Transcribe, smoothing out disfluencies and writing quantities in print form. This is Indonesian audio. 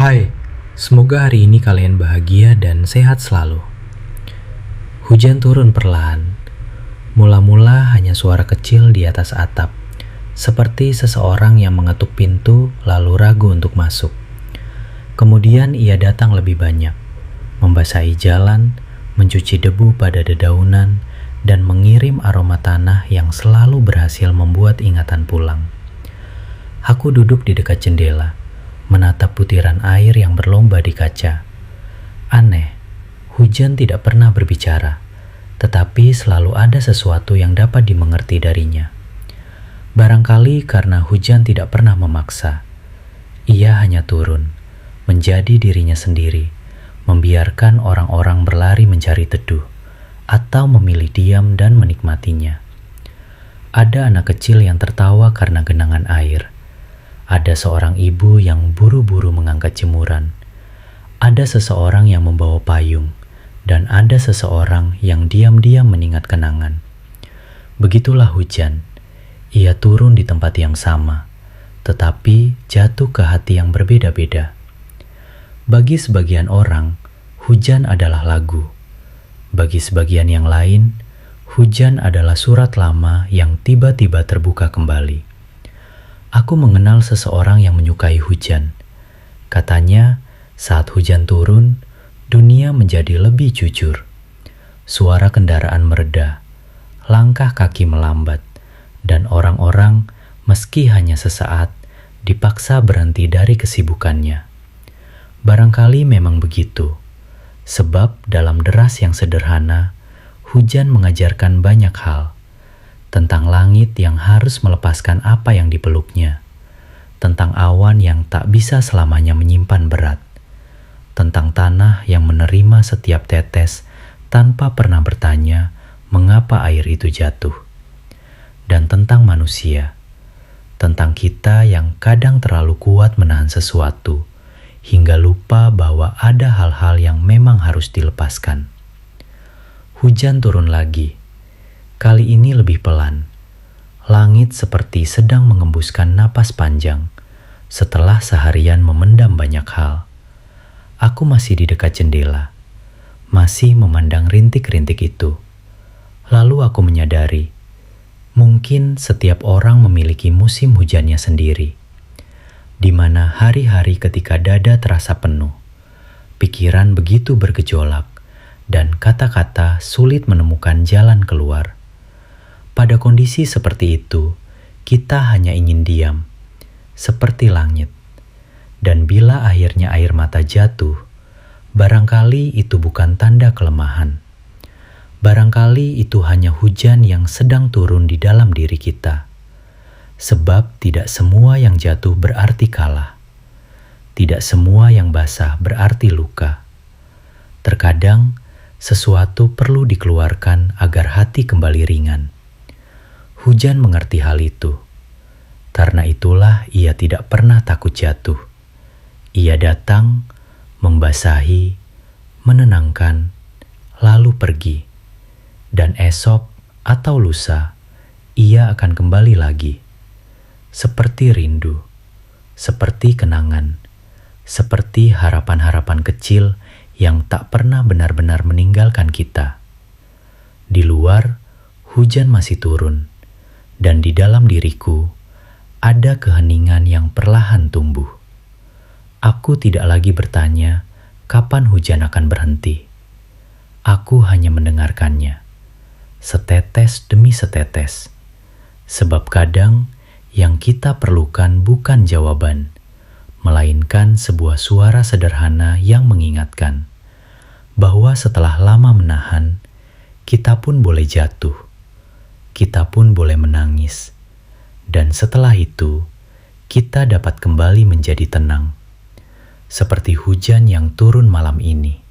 Hai, semoga hari ini kalian bahagia dan sehat selalu. Hujan turun perlahan. Mula-mula hanya suara kecil di atas atap, seperti seseorang yang mengetuk pintu lalu ragu untuk masuk. Kemudian ia datang lebih banyak, membasahi jalan, mencuci debu pada dedaunan, dan mengirim aroma tanah yang selalu berhasil membuat ingatan pulang. Aku duduk di dekat jendela, menatap butiran air yang berlomba di kaca. Aneh, hujan tidak pernah berbicara, tetapi selalu ada sesuatu yang dapat dimengerti darinya. Barangkali karena hujan tidak pernah memaksa. Ia hanya turun, menjadi dirinya sendiri, membiarkan orang-orang berlari mencari teduh, atau memilih diam dan menikmatinya. Ada anak kecil yang tertawa karena genangan air. Ada seorang ibu yang buru-buru mengangkat jemuran. Ada seseorang yang membawa payung, dan ada seseorang yang diam-diam mengingat kenangan. Begitulah hujan. Ia turun di tempat yang sama, tetapi jatuh ke hati yang berbeda-beda. Bagi sebagian orang, hujan adalah lagu. Bagi sebagian yang lain, hujan adalah surat lama yang tiba-tiba terbuka kembali. Aku mengenal seseorang yang menyukai hujan. Katanya, saat hujan turun, dunia menjadi lebih jujur. Suara kendaraan mereda, langkah kaki melambat, dan orang-orang, meski hanya sesaat, dipaksa berhenti dari kesibukannya. Barangkali memang begitu, sebab dalam deras yang sederhana, hujan mengajarkan banyak hal. Tentang langit yang harus melepaskan apa yang dipeluknya, tentang awan yang tak bisa selamanya menyimpan berat, tentang tanah yang menerima setiap tetes tanpa pernah bertanya mengapa air itu jatuh, dan tentang manusia, tentang kita yang kadang terlalu kuat menahan sesuatu, hingga lupa bahwa ada hal-hal yang memang harus dilepaskan. Hujan turun lagi. Kali ini lebih pelan. Langit seperti sedang mengembuskan napas panjang setelah seharian memendam banyak hal. Aku masih di dekat jendela, masih memandang rintik-rintik itu. Lalu aku menyadari, mungkin setiap orang memiliki musim hujannya sendiri, di mana hari-hari ketika dada terasa penuh, pikiran begitu bergejolak, dan kata-kata sulit menemukan jalan keluar. Pada kondisi seperti itu, kita hanya ingin diam, seperti langit. Dan bila akhirnya air mata jatuh, barangkali itu bukan tanda kelemahan. Barangkali itu hanya hujan yang sedang turun di dalam diri kita. Sebab tidak semua yang jatuh berarti kalah. Tidak semua yang basah berarti luka. Terkadang, sesuatu perlu dikeluarkan agar hati kembali ringan. Hujan mengerti hal itu. Karena itulah ia tidak pernah takut jatuh. Ia datang, membasahi, menenangkan, lalu pergi. Dan esok atau lusa, ia akan kembali lagi. Seperti rindu, seperti kenangan, seperti harapan-harapan kecil yang tak pernah benar-benar meninggalkan kita. Di luar, hujan masih turun. Dan di dalam diriku, ada keheningan yang perlahan tumbuh. Aku tidak lagi bertanya, kapan hujan akan berhenti. Aku hanya mendengarkannya, setetes demi setetes. Sebab kadang, yang kita perlukan bukan jawaban, melainkan sebuah suara sederhana yang mengingatkan, bahwa setelah lama menahan, kita pun boleh jatuh. Kita pun boleh menangis, dan setelah itu, kita dapat kembali menjadi tenang, seperti hujan yang turun malam ini.